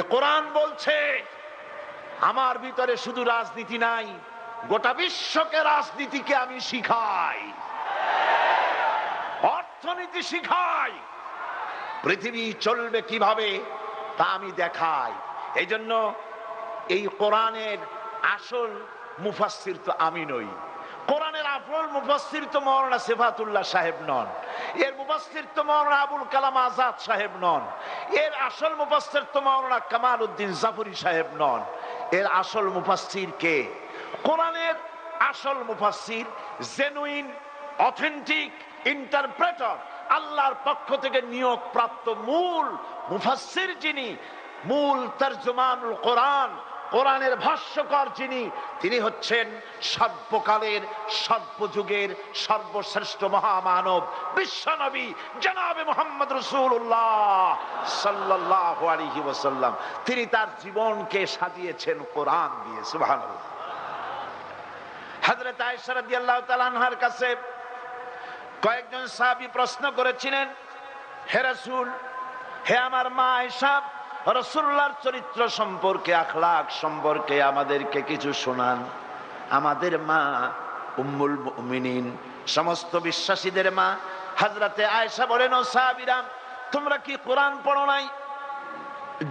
এ কোরআন বলছে আমার ভিতরে শুধু রাজনীতি নাই, গোটা বিশ্বকে রাজনীতিকে আমি শিখাই, অর্থনীতি শিখাই, পৃথিবী চলবে কিভাবে তা আমি দেখাই। এই জন্য এই কোরআনের আসল মুফাসসির তো আমি নই। কোরআনের আসল মুফাসসির তো মাওলানা সিফাতুল্লাহ সাহেব নন, এর মুফাসসির তো মাওলানা আবুল কালাম আজাদ সাহেব নন, এর আসল মুফাসসির তো মাওলানা কামাল উদ্দিন জাফরি সাহেব নন। এর আসল মুফাসসির কে? কোরআনের আসল মুফাসসির, জেনুইন অথেন্টিক ইন্টারপ্রেটার, আল্লাহর পক্ষ থেকে নিয়োগ প্রাপ্ত মূল মুফাসসির যিনি, মূল তরজমানুল কোরআন, কোরআনের ভাষ্যকার যিনি, তিনি হচ্ছেন সর্বকালের সর্বযুগের সর্বশ্রেষ্ঠ মহামানব বিশ্বনবী জনাবে মুহাম্মদ রাসূলুল্লাহ সাল্লাল্লাহু আলাইহি ওয়াসাল্লাম। তিনি তার জীবনকে সাজিয়েছেন কোরআন দিয়ে। সুবহানাল্লাহ। হযরত আয়েশা রাদিয়াল্লাহু তাআলা আনহার কাছে কয়েকজন সাহাবী প্রশ্ন করেছিলেন, হে রাসূল, হে আমার মা আয়েশা, রাসূলুল্লাহর চরিত্র সম্পর্কে, আখলাক সম্পর্কে আমাদেরকে কিছু শোনান। আমাদের মা উম্মুল মুমিনিন, সমস্ত বিশ্বাসীদের মা হযরতে আয়েশা বলেন, ও সাহাবীরা, তোমরা কি কোরআন পড়ো নাই?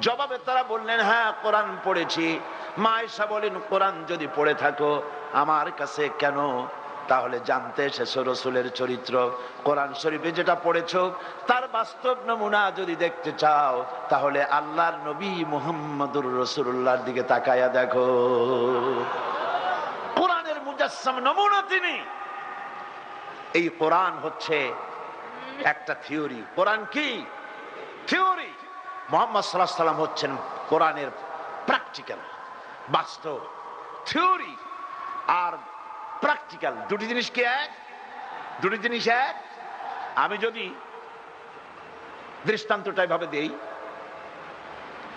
জবাবে তারা বললেন, হ্যাঁ কোরআন পড়েছি। মা আয়েশা বলেন, কোরআন যদি পড়ে থাকো আমার কাছে কেন তাহলে জানতে এসেছো রাসূলের চরিত্র? কোরআন শরীফে যেটা পড়েছো তার বাস্তব নমুনা যদি দেখতে চাও তাহলে আল্লাহর নবী মুহাম্মদুর রাসূলুল্লাহর দিকে তাকায়া দেখো। কোরআনের মুজাসসাম নমুনা তিনি। এই কোরআন হচ্ছে একটা থিওরি। কোরআন কি? থিওরি। মুহাম্মদ সাল্লাল্লাহু আলাইহি ওয়াসাল্লাম হচ্ছেন কোরআনের প্র্যাকটিক্যাল, বাস্তব। থিওরি আর প্র্যাকটিক্যাল দুটি জিনিস কি এক? দুটি জিনিস এক। আমি যদি দৃষ্টান্তটা এভাবে দেই,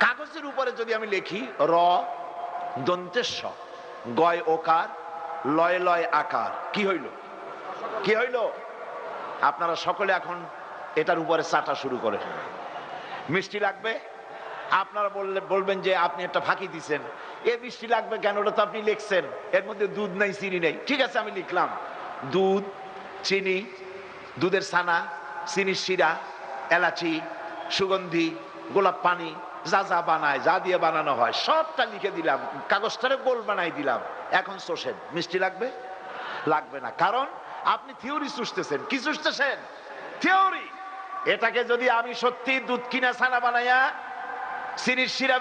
কাগজের উপরে যদি আমি লিখি র দন্তেশ গয় ওকার লয় লয় আকার, কি হইল? কি হইল? আপনারা সকলে এখন এটার উপরে চাটা শুরু করেন। মিষ্টি লাগবে? আপনারা বলবেন যে আপনি একটা ফাঁকি দিচ্ছেন, এ মিষ্টি লাগবে কেন? ওটা তো আপনি লিখছেন, এর মধ্যে দুধ নাই, চিনি নেই। ঠিক আছে, আমি লিখলাম দুধ, চিনি, দুধের ছানা, চিনির শিরা, এলাচি, সুগন্ধি, গোলাপ পানি, যা যা বানায়, যা দিয়ে বানানো হয় সবটা লিখে দিলাম, কাগজটারে গোল বানাই দিলাম। এখন চষেন, মিষ্টি লাগবে? লাগবে না, কারণ আপনি থিওরি চুষতেছেন। কি চুষতেছেন? থিওরি। এটাকে যদি আমি সত্যি দুধ কিনা ছানা বানাইয়া চিনির শিরা